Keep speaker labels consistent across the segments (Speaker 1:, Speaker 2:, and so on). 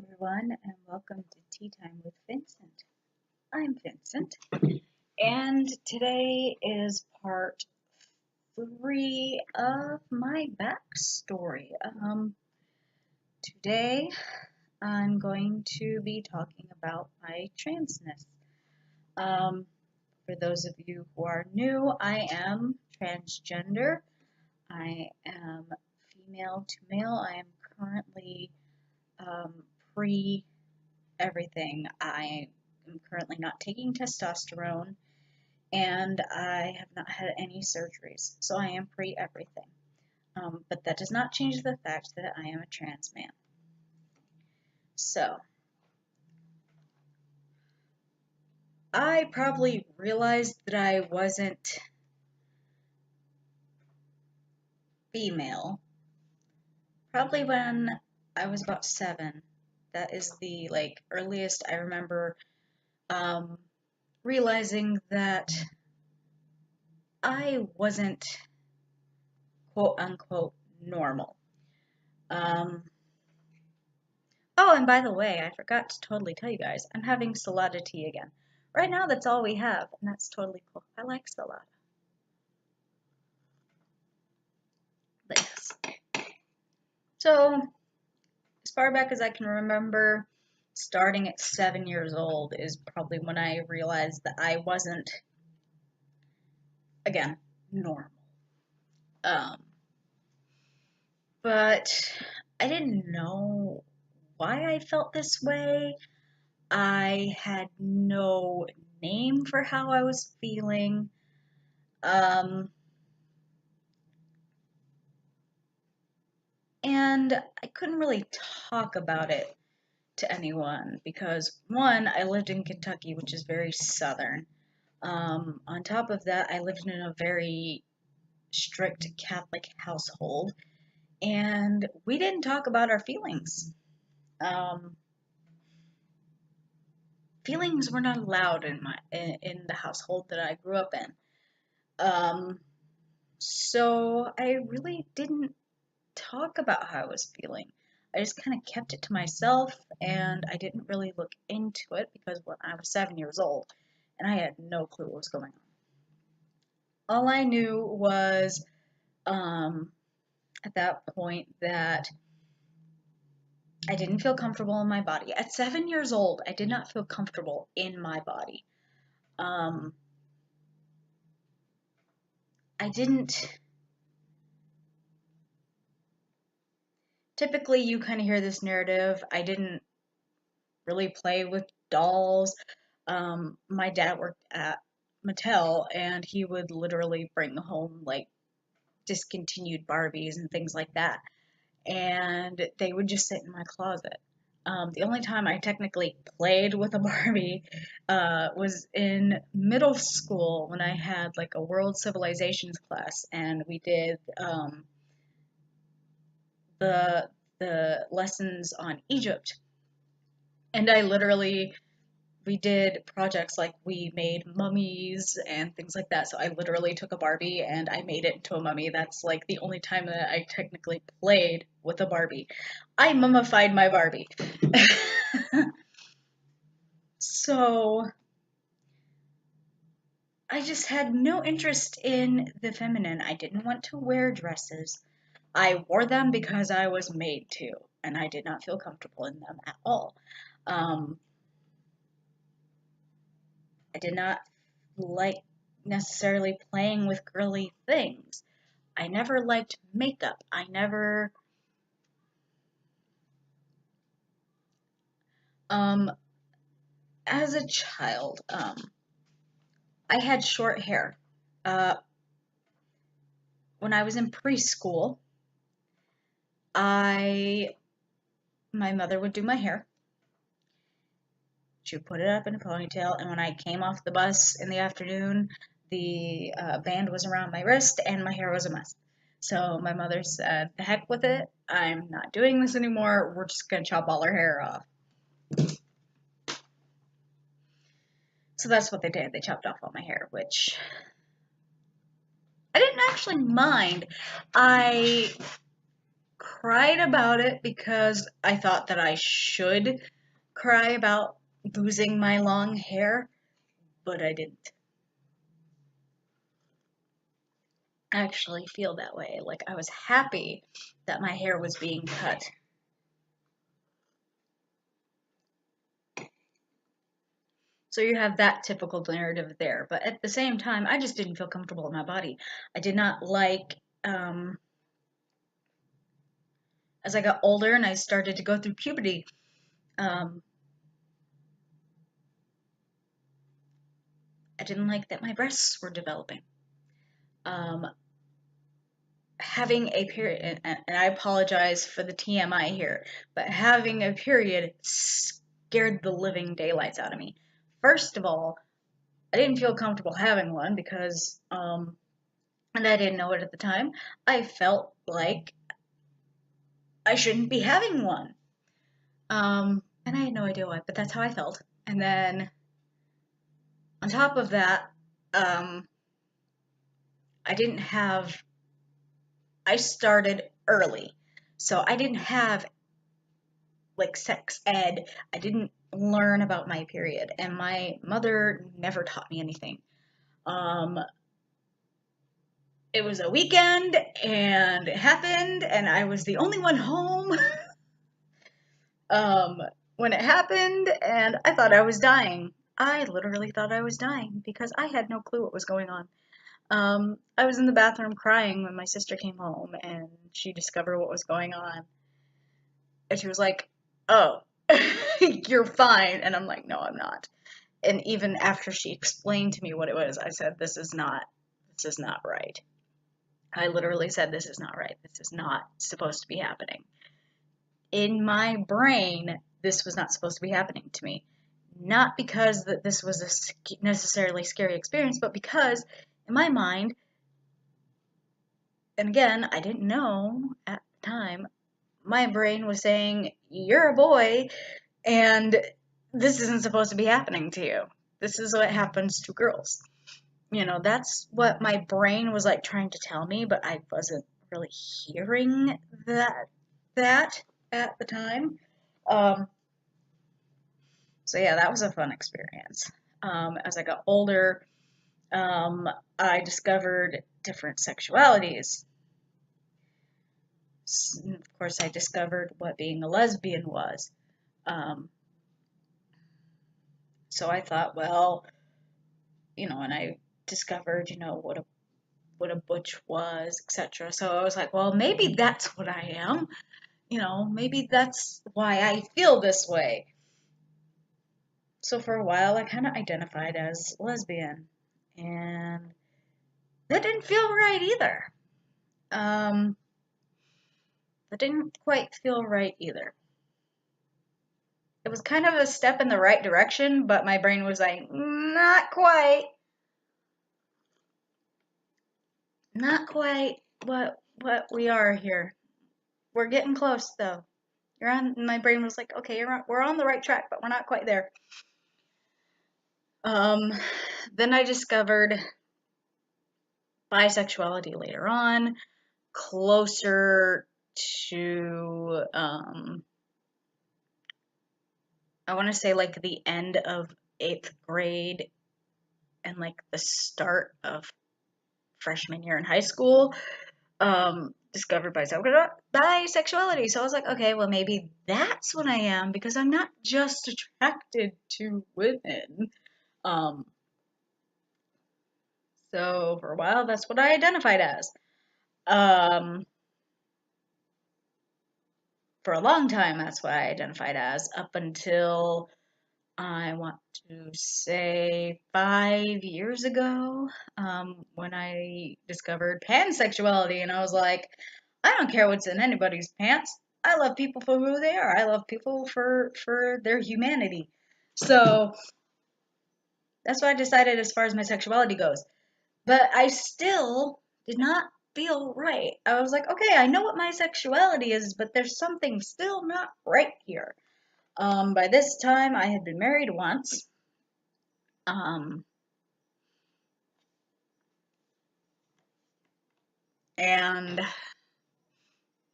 Speaker 1: everyone, and welcome to Tea Time with Vincent. I'm Vincent, and today is part 3 of my backstory. Today I'm going to be talking about my transness. For those of you who are new, I am transgender. I am female to male. I am currently pre everything. I am currently not taking testosterone and I have not had any surgeries, so I am pre everything. But that does not change the fact that I am a trans man. So, I probably realized that I wasn't female probably when I was about 7. That is the earliest I remember um, realizing that I wasn't quote unquote normal. Oh, and by the way, I forgot to totally tell you guys, I'm having Salada tea again. Right now, that's all we have, and that's totally cool. I like Salada. But yes. So, as far back as I can remember, starting at 7 years old is probably when I realized that I wasn't, again, normal. But I didn't know why I felt this way. I had no name for how I was feeling. And I couldn't really talk about it to anyone because, one, I lived in Kentucky, which is very southern. On top of that, I lived in a very strict Catholic household, and we didn't talk about our feelings. Feelings were not allowed in the household that I grew up in. So I really didn't talk about how I was feeling. I just kind of kept it to myself and I didn't really look into it because when I was 7 years old and I had no clue what was going on. All I knew was at that point that I didn't feel comfortable in my body. At 7 years old, I did not feel comfortable in my body. I didn't. Typically, you kind of hear this narrative. I didn't really play with dolls. My dad worked at Mattel, and he would literally bring home like discontinued Barbies and things like that, and they would just sit in my closet. The only time I technically played with a Barbie was in middle school when I had like a world civilizations class, and we did the lessons on Egypt. And we did projects like we made mummies and things like that. So I literally took a Barbie and I made it into a mummy. That's like the only time that I technically played with a Barbie. I mummified my Barbie. So I just had no interest in the feminine. I didn't want to wear dresses. I wore them because I was made to, and I did not feel comfortable in them at all. I did not like necessarily playing with girly things. I never liked makeup. As a child, I had short hair. Uh, when I was in preschool, my mother would do my hair. She would put it up in a ponytail, and when I came off the bus in the afternoon, the band was around my wrist and my hair was a mess. So my mother said, the heck with it, I'm not doing this anymore, we're just gonna chop all her hair off. So that's what they did, they chopped off all my hair, which I didn't actually mind. I cried about it because I thought that I should cry about losing my long hair, but I didn't actually feel that way. Like, I was happy that my hair was being cut. So you have that typical narrative there. But at the same time, I just didn't feel comfortable in my body. I did not like, as I got older and I started to go through puberty, um, I didn't like that my breasts were developing. Um, Having a period, and I apologize for the TMI here, but having a period scared the living daylights out of me. First of all, I didn't feel comfortable having one because, and I didn't know it at the time, I felt like I shouldn't be having one. And I had no idea why, but that's how I felt. And then on top of that, um, I didn't have, I started early. So I didn't have like sex ed. I didn't learn about my period, and my mother never taught me anything. Um, it was a weekend, and it happened, and I was the only one home um, when it happened, and I thought I was dying. I literally thought I was dying because I had no clue what was going on. I was in the bathroom crying when my sister came home, and she discovered what was going on, and she was like, "Oh, you're fine," and I'm like, "No, I'm not." And even after she explained to me what it was, I said, this is not right. I literally said, this is not right. This is not supposed to be happening. In my brain, this was not supposed to be happening to me. Not because that this was a necessarily scary experience, but because in my mind, and again, I didn't know at the time, my brain was saying, you're a boy, and this isn't supposed to be happening to you. This is what happens to girls. You know, that's what my brain was like trying to tell me, but I wasn't really hearing that at the time. Um, so yeah, that was a fun experience. As I got older, um, I discovered different sexualities. Of course, I discovered what being a lesbian was. Um, so I thought, well, and I discovered, what a butch was, etc. So I was like, well, maybe that's what I am. Maybe that's why I feel this way. So for a while, I kind of identified as lesbian, and that didn't feel right either. Um, that didn't quite feel right either. It was kind of a step in the right direction, but my brain was like, not quite what we are here. We're getting close though. My brain was like, okay, we're on the right track, but we're not quite there. Um, then I discovered bisexuality later on, closer to, I want to say like the end of 8th grade and like the start of freshman year in high school. Discovered bisexuality. So I was like, okay, well, maybe that's what I am because I'm not just attracted to women. Um, so for a while, that's what I identified as. Um, for a long time, that's what I identified as up until I want to say 5 years ago, when I discovered pansexuality, and I was like, I don't care what's in anybody's pants. I love people for who they are. I love people for their humanity. So that's what I decided as far as my sexuality goes. But I still did not feel right. I was like, okay, I know what my sexuality is, but there's something still not right here. By this time, I had been married once. Um, and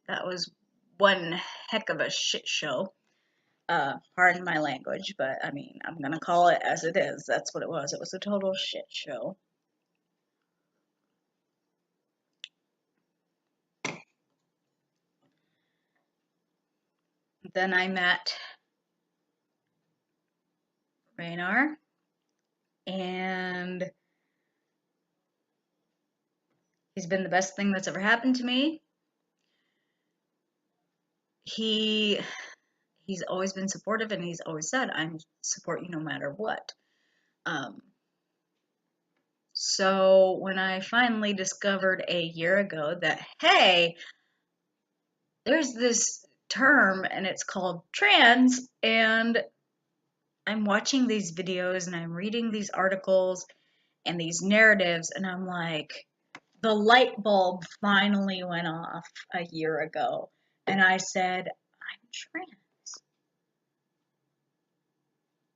Speaker 1: that was one heck of a shit show. Pardon my language, but I mean, I'm gonna call it as it is. That's what it was. It was a total shit show. Then I met Raynar, and he's been the best thing that's ever happened to me. He he's always been supportive, and he's always said, "I'm support you no matter what." Um, so when I finally discovered a year ago that, hey, there's this term and it's called trans, and I'm watching these videos and I'm reading these articles and these narratives, and I'm like, the light bulb finally went off a year ago. And I said, I'm trans.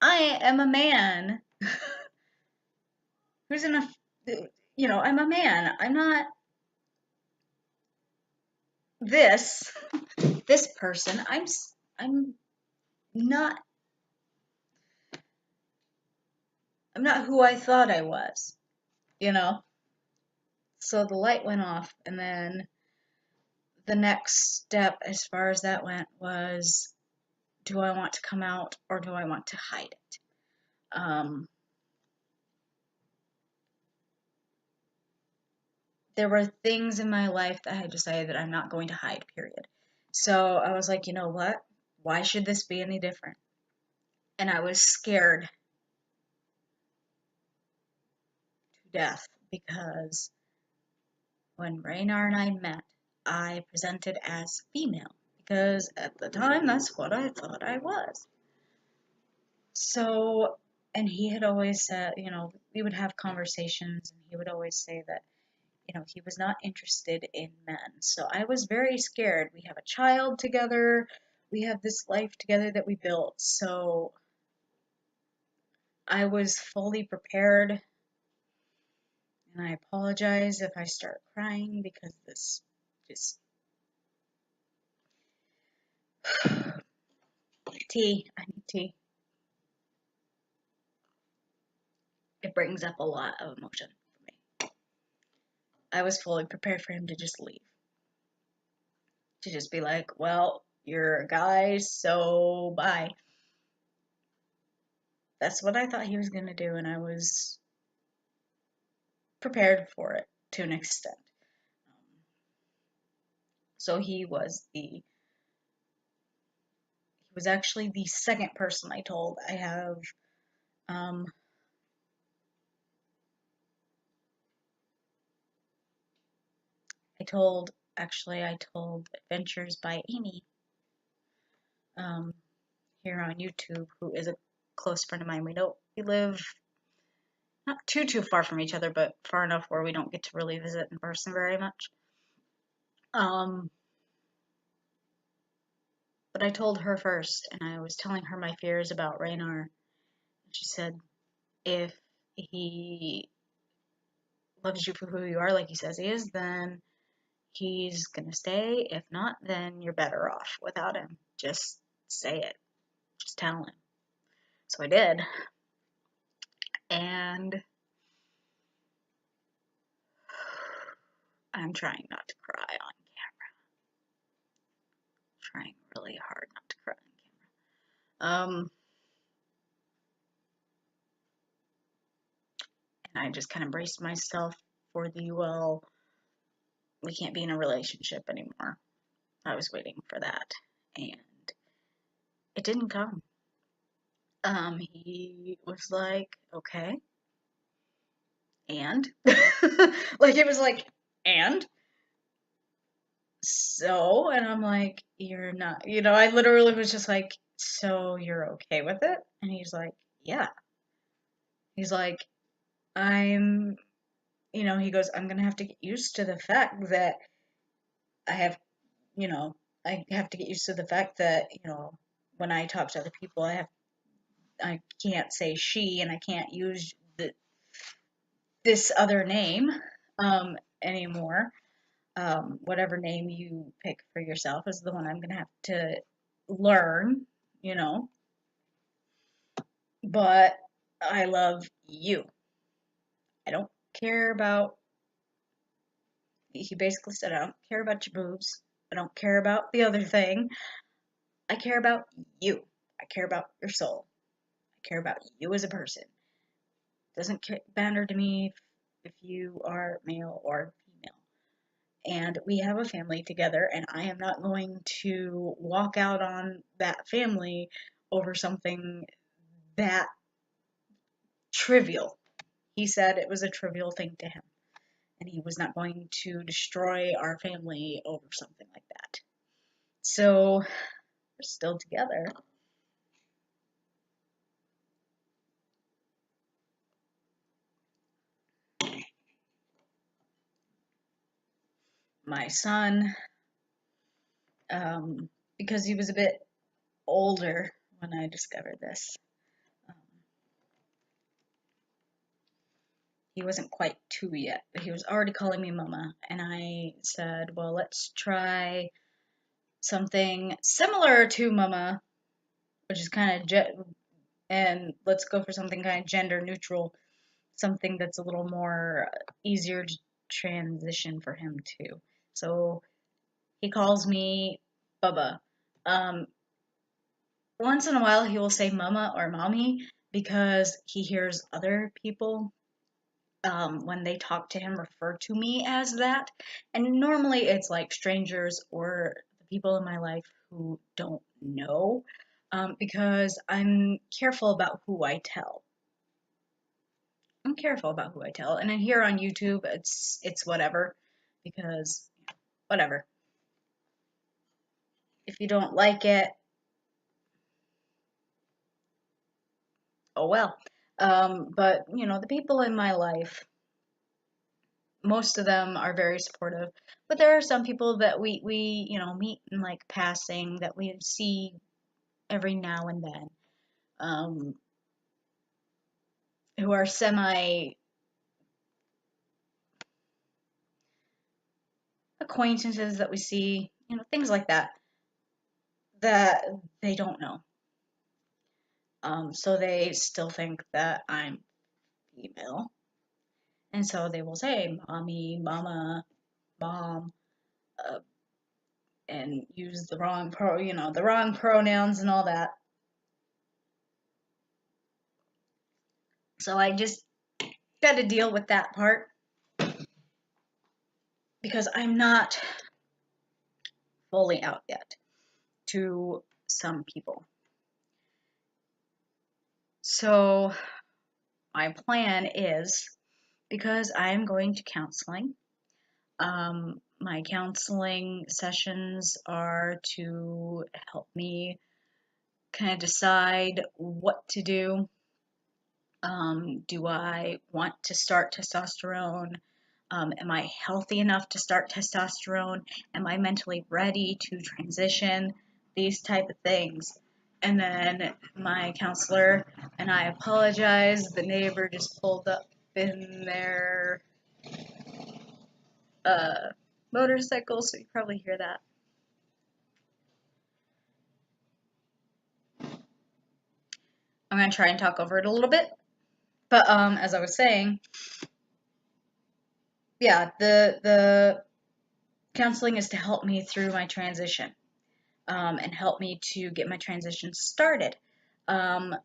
Speaker 1: I am a man who's in a, I'm a man. I'm not this, this person. I'm not, I'm not who I thought I was, you know? So the light went off, and then the next step, as far as that went, was, do I want to come out or do I want to hide it? There were things in my life that I decided that I'm not going to hide, period. So I was like, you know what? Why should this be any different? And I was scared to death because when Raynar and I met, I presented as female because at the time that's what I thought I was. So, and he had always said, we would have conversations, and he would always say that, he was not interested in men. So I was very scared. We have a child together. We have this life together that we built. So I was fully prepared. And I apologize if I start crying because this just tea. I need tea. It brings up a lot of emotion for me. I was fully prepared for him to just leave. To just be like, well, you're a guy, so bye. That's what I thought he was going to do, and I was prepared for it to an extent. So he was actually the second person I told. Um, I told Adventures by Amy, um, here on YouTube, who is a close friend of mine. We live not too far from each other, but far enough where we don't get to really visit in person very much. Um, but I told her first, and I was telling her my fears about Raynar. She said, if he loves you for who you are, like he says he is, then he's gonna stay. If not, then you're better off without him. Just say it. Just tell him. So I did. And I'm trying not to cry on camera. Trying really hard not to cry on camera. And I just kind of braced myself for we can't be in a relationship anymore. I was waiting for that. And it didn't come. He was like, okay. And? Like, it was like, and? So, and I'm like, you're not, I literally was just like, so you're okay with it? And he's like, yeah. He's like, I'm, he goes, I'm gonna have to get used to the fact that I have, I have to get used to the fact that, when I talk to other people, I can't say she, and I can't use this other name, anymore. Whatever name you pick for yourself is the one I'm gonna have to learn, you know. But I love you. I don't care about, he basically said, I don't care about your boobs. I don't care about the other thing. I care about you. I care about your soul. I care about you as a person. It doesn't matter to me if you are male or female. And we have a family together, and I am not going to walk out on that family over something that trivial. He said it was a trivial thing to him, and he was not going to destroy our family over something like that. So we're still together. My son, because he was a bit older when I discovered this, um, he wasn't quite two yet, but he was already calling me mama. And I said, well, let's try something similar to mama, which is kind of, and let's go for something kind of gender neutral, something that's a little more easier to transition for him too. So he calls me Bubba. Um, Once in a while, he will say mama or mommy because he hears other people, when they talk to him, refer to me as that. And normally it's like strangers or the people in my life who don't know, because I'm careful about who I tell. I'm careful about who I tell. And then here on YouTube, it's whatever, because whatever. If you don't like it, oh well. But you know, the people in my life, most of them are very supportive. But there are some people that we meet in like passing, that we see every now and then, um, who are semi acquaintances that we see, things like that, that they don't know. So they still think that I'm female, and so they will say mommy, mama, mom, uh, and use the wrong pronouns and all that. So I just got to deal with that part because I'm not fully out yet to some people. So my plan is, because I am going to counseling. My counseling sessions are to help me kind of decide what to do. Do I want to start testosterone? Am I healthy enough to start testosterone? Am I mentally ready to transition? These type of things. And then my counselor, and I apologize, the neighbor just pulled up in their uh, motorcycle, so you probably hear that. I'm gonna try and talk over it a little bit. But as I was saying, yeah, the counseling is to help me through my transition, and help me to get my transition started. Um,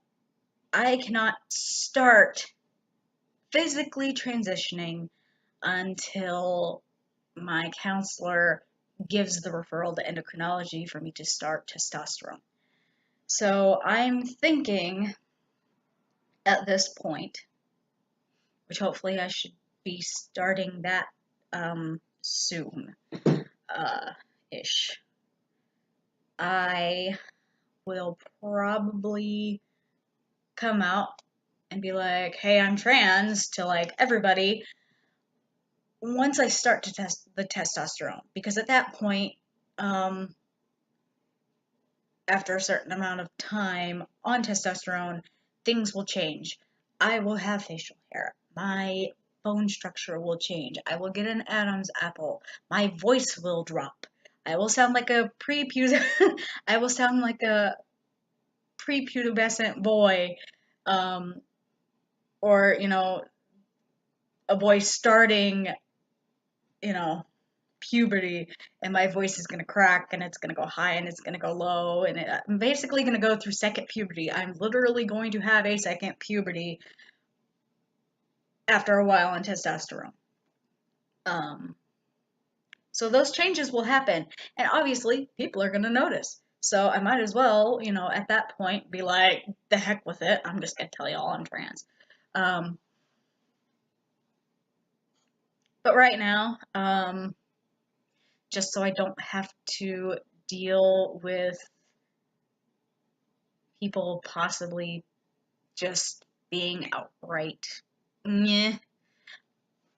Speaker 1: I cannot start physically transitioning until my counselor gives the referral to endocrinology for me to start testosterone. So I'm thinking at this point, which hopefully I should be starting that soon, ish. I will probably come out and be like, hey, I'm trans to like everybody once I start to test the testosterone. Because at that point, um, after a certain amount of time on testosterone, things will change. I will have facial hair. My bone structure will change. I will get an Adam's apple. My voice will drop. I will sound like a I will sound like a prepubescent boy, um, or a boy starting, you know, puberty, and my voice is gonna crack and it's gonna go high and it's gonna go low, and I'm basically gonna go through second puberty. I'm literally going to have a second puberty after a while on testosterone. Um, so those changes will happen, and obviously people are gonna notice. So I might as well, at that point be like, the heck with it. I'm just gonna tell y'all I'm trans. Um, but right now, just so I don't have to deal with people possibly just being outright, yeah.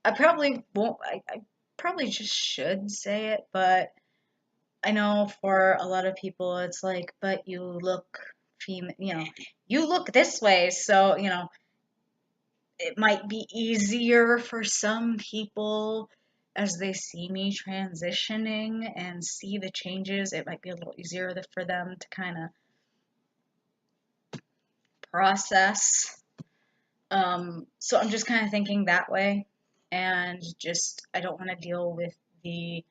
Speaker 1: I probably won't. I probably just should say it, but I know for a lot of people, it's like, but you look female, you look this way, so it might be easier for some people as they see me transitioning and see the changes. It might be a little easier for them to kind of process. So I'm just kind of thinking that way, and just I don't want to deal with the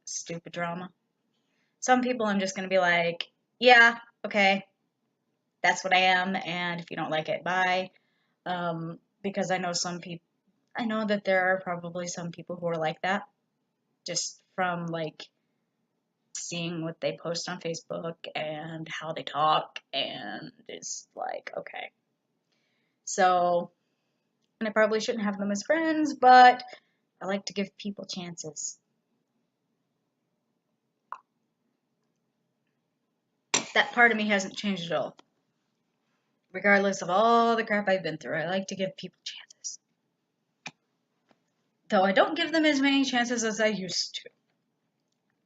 Speaker 1: stupid drama. Some people I'm just gonna be like, yeah, okay, that's what I am, and if you don't like it, bye. Because I know that there are probably some people who are like that, just from like seeing what they post on Facebook and how they talk, and it's like, okay. So, and I probably shouldn't have them as friends, but I like to give people chances. That part of me hasn't changed at all. Regardless of all the crap I've been through, I like to give people chances. Though I don't give them as many chances as I used to.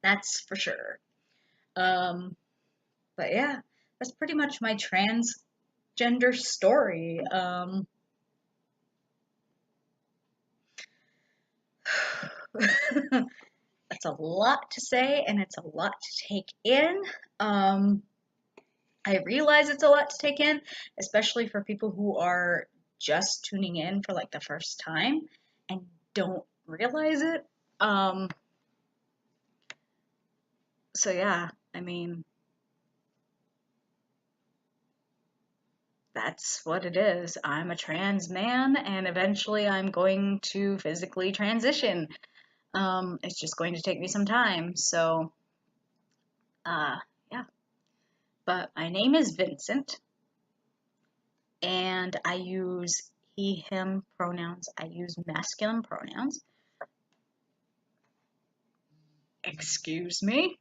Speaker 1: That's for sure. Um, but yeah, that's pretty much my transgender story. That's a lot to say and it's a lot to take in. Um, I realize it's a lot to take in, especially for people who are just tuning in for like the first time and don't realize it. Um, so yeah, I mean, that's what it is. I'm a trans man and eventually I'm going to physically transition. It's just going to take me some time. So, yeah. But my name is Vincent and I use he, him pronouns. I use masculine pronouns. Excuse me.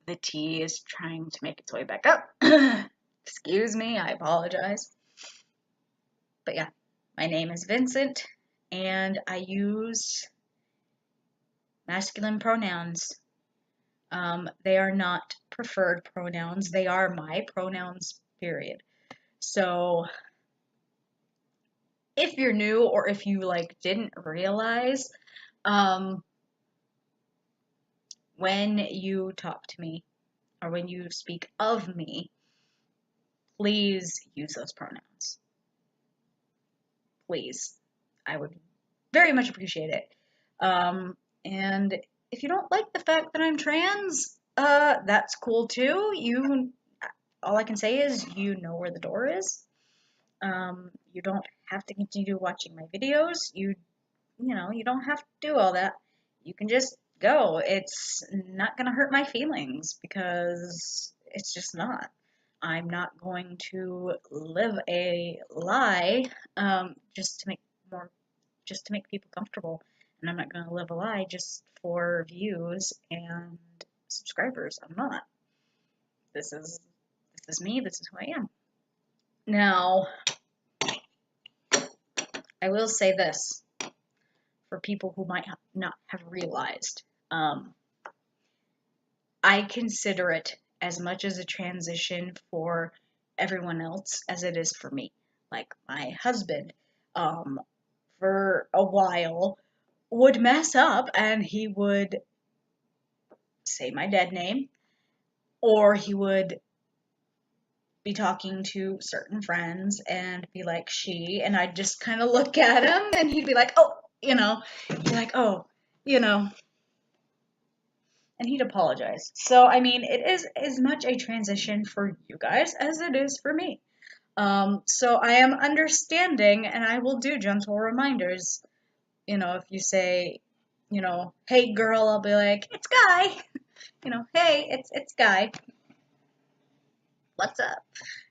Speaker 1: The tea is trying to make its way back up. Excuse me, I apologize. But yeah, my name is Vincent and I use masculine pronouns. They are not preferred pronouns, they are my pronouns, period. So if you're new or if you like didn't realize, um, when you talk to me or when you speak of me, please use those pronouns. Please. I would very much appreciate it. And if you don't like the fact that I'm trans, that's cool too. All I can say is you know where the door is. You don't have to continue watching my videos. You don't have to do all that. You can just go. It's not gonna hurt my feelings because it's just not. I'm not going to live a lie, just to make more, just to make people comfortable. And I'm not gonna live a lie just for views and subscribers. I'm not. This is me. This is who I am. Now, I will say this for people who might not have realized. I consider it as much as a transition for everyone else as it is for me. Like my husband, um, for a while, would mess up and he would say my dead name, or he would be talking to certain friends and be like, she, and I'd just kind of look at him and he'd be like, oh, he'd be like, oh, you know, and he'd apologize. So, I mean, it is as much a transition for you guys as it is for me. So I am understanding and I will do gentle reminders. If you say, hey girl, I'll be like, it's Guy. Hey, it's Guy. What's up?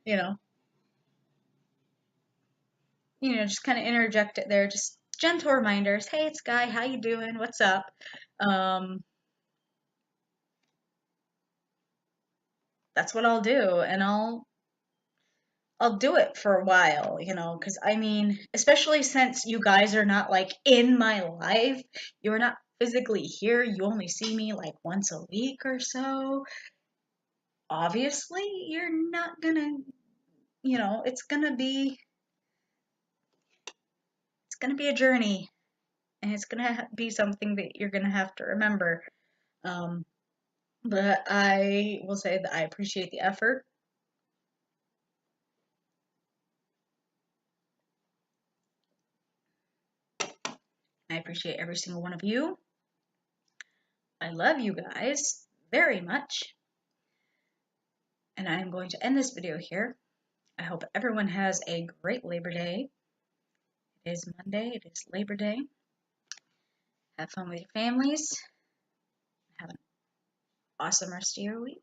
Speaker 1: You know, just kind of interject it there, just gentle reminders. Hey, it's Guy. How you doing? What's up? Um, that's what I'll do, and I'll do it for a while, because I mean, especially since you guys are not like in my life, you're not physically here. You only see me like once a week or so. Obviously, you're not gonna, it's gonna be a journey, and it's gonna be something that you're gonna have to remember. Um, but I will say that I appreciate the effort. I appreciate every single one of you. I love you guys very much. And I am going to end this video here. I hope everyone has a great Labor Day. It is Monday. It is Labor Day. Have fun with your families. Have an awesome rest of your week.